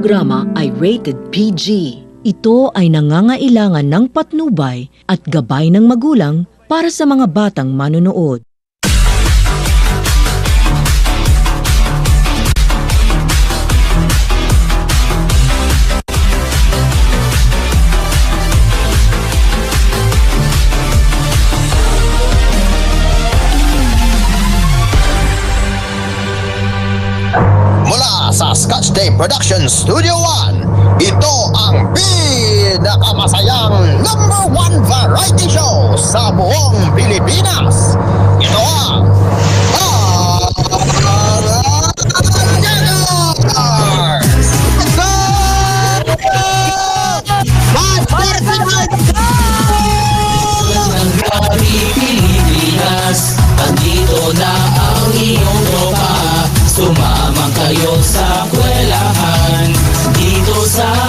programa ay rated PG. Ito ay nangangailangan ng patnubay at gabay ng magulang para sa mga batang manonood. Mula sa Scotch Day Productions Studio 1, ito ang pinakamasayang #1 variety show sa buong Pilipinas. Ito ang Pilipinas, andito na ang iyong tropa. Sumama kayo sa kwelahan dito sa